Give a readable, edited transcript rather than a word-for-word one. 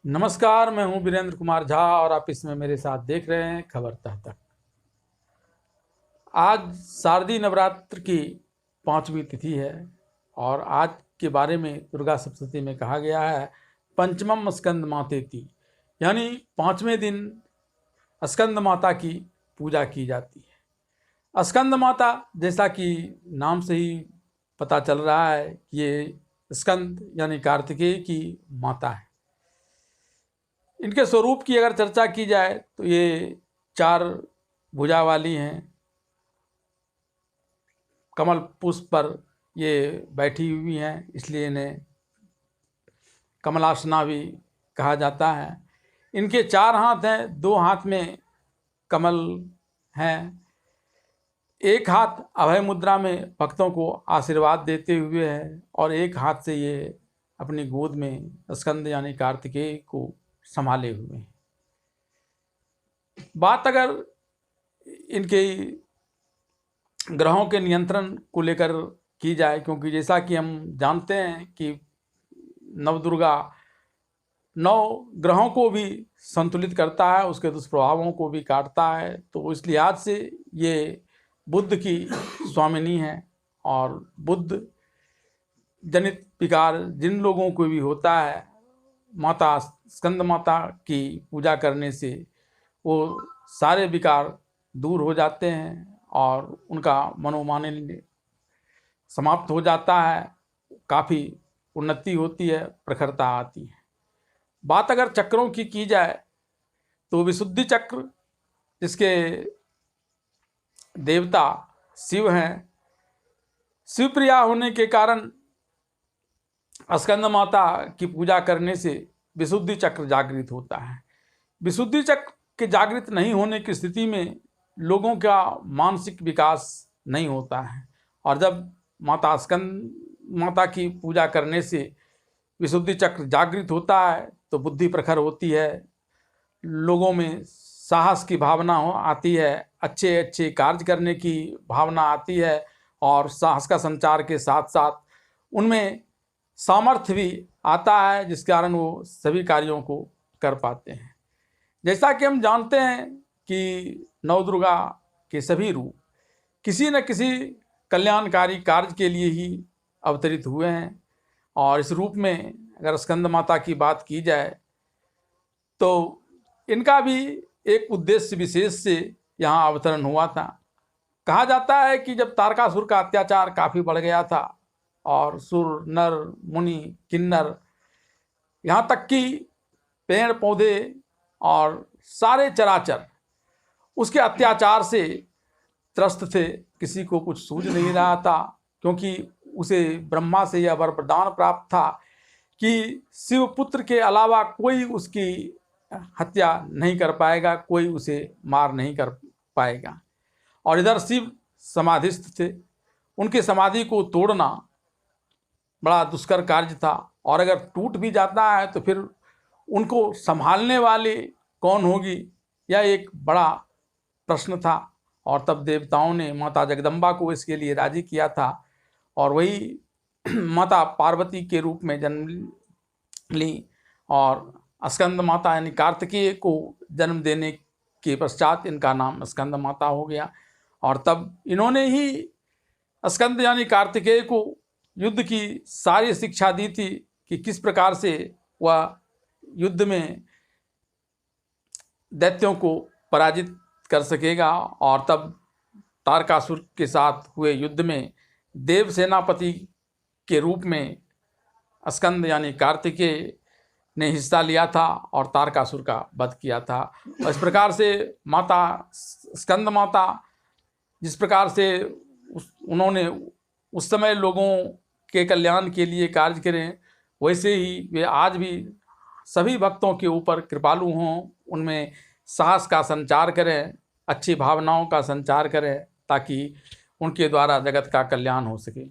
नमस्कार, मैं हूं वीरेंद्र कुमार झा और आप इसमें मेरे साथ देख रहे हैं खबर तह तक। आज शारदीय नवरात्र की 5वीं तिथि है और आज के बारे में दुर्गा सप्तशती में कहा गया है पंचमम स्कंद मातेति, यानी 5वें दिन स्कंद माता की पूजा की जाती है। स्कंद माता, जैसा कि नाम से ही पता चल रहा है, ये स्कंद यानी कार्तिकेय की माता है। इनके स्वरूप की अगर चर्चा की जाए तो ये 4 भुजा वाली हैं। कमल पुष्प पर ये बैठी हुई हैं, इसलिए इन्हें कमलासना भी कहा जाता है। इनके 4 हाथ हैं, 2 हाथ में कमल हैं, एक हाथ अभय मुद्रा में भक्तों को आशीर्वाद देते हुए है और एक हाथ से ये अपनी गोद में स्कंद यानी कार्तिकेय को संभाले हुए हैं। बात अगर इनके ग्रहों के नियंत्रण को लेकर की जाए, क्योंकि जैसा कि हम जानते हैं कि नवदुर्गा 9 ग्रहों को भी संतुलित करता है, उसके दुष्प्रभावों को भी काटता है, तो इस लिहाज से ये बुद्ध की स्वामिनी है और बुद्ध जनित विकार जिन लोगों को भी होता है, माता स्कंद माता की पूजा करने से वो सारे विकार दूर हो जाते हैं और उनका मनोमालिन्य समाप्त हो जाता है, काफ़ी उन्नति होती है, प्रखरता आती है। बात अगर चक्रों की जाए तो विशुद्धि चक्र, जिसके देवता शिव हैं, शिवप्रिया होने के कारण स्कंद माता की पूजा करने से विशुद्धि चक्र जागृत होता है। विशुद्धि चक्र के जागृत नहीं होने की स्थिति में लोगों का मानसिक विकास नहीं होता है और जब माता स्कंद माता की पूजा करने से विशुद्धि चक्र जागृत होता है तो बुद्धि प्रखर होती है, लोगों में साहस की भावना आती है, अच्छे अच्छे कार्य करने की भावना आती है और साहस का संचार के साथ साथ उनमें सामर्थ्य भी आता है, जिस कारण वो सभी कार्यों को कर पाते हैं। जैसा कि हम जानते हैं कि नवदुर्गा के सभी रूप किसी न किसी कल्याणकारी कार्य के लिए ही अवतरित हुए हैं और इस रूप में अगर स्कंद माता की बात की जाए तो इनका भी एक उद्देश्य विशेष से यहाँ अवतरण हुआ था। कहा जाता है कि जब तारकासुर का अत्याचार काफ़ी बढ़ गया था और सुर, नर, मुनि, किन्नर, यहाँ तक कि पेड़ पौधे और सारे चराचर उसके अत्याचार से त्रस्त थे, किसी को कुछ सूझ नहीं रहा था, क्योंकि उसे ब्रह्मा से यह वरदान प्राप्त था कि शिवपुत्र के अलावा कोई उसकी हत्या नहीं कर पाएगा, कोई उसे मार नहीं कर पाएगा। और इधर शिव समाधिस्थ थे, उनकी समाधि को तोड़ना बड़ा दुष्कर कार्य था और अगर टूट भी जाता है तो फिर उनको संभालने वाले कौन होगी, यह एक बड़ा प्रश्न था। और तब देवताओं ने माता जगदम्बा को इसके लिए राजी किया था और वही माता पार्वती के रूप में जन्म ली और स्कंद माता यानी कार्तिकेय को जन्म देने के पश्चात इनका नाम स्कंद माता हो गया। और तब इन्होंने ही स्कंद यानी कार्तिकेय को युद्ध की सारी शिक्षा दी थी कि किस प्रकार से वह युद्ध में दैत्यों को पराजित कर सकेगा। और तब तारकासुर के साथ हुए युद्ध में देव सेनापति के रूप में स्कंद यानी कार्तिकेय ने हिस्सा लिया था और तारकासुर का वध किया था। और इस प्रकार से माता स्कंद माता जिस प्रकार से उन्होंने उस समय लोगों के कल्याण के लिए कार्य करें, वैसे ही वे आज भी सभी भक्तों के ऊपर कृपालु हों, उनमें साहस का संचार करें, अच्छी भावनाओं का संचार करें, ताकि उनके द्वारा जगत का कल्याण हो सके।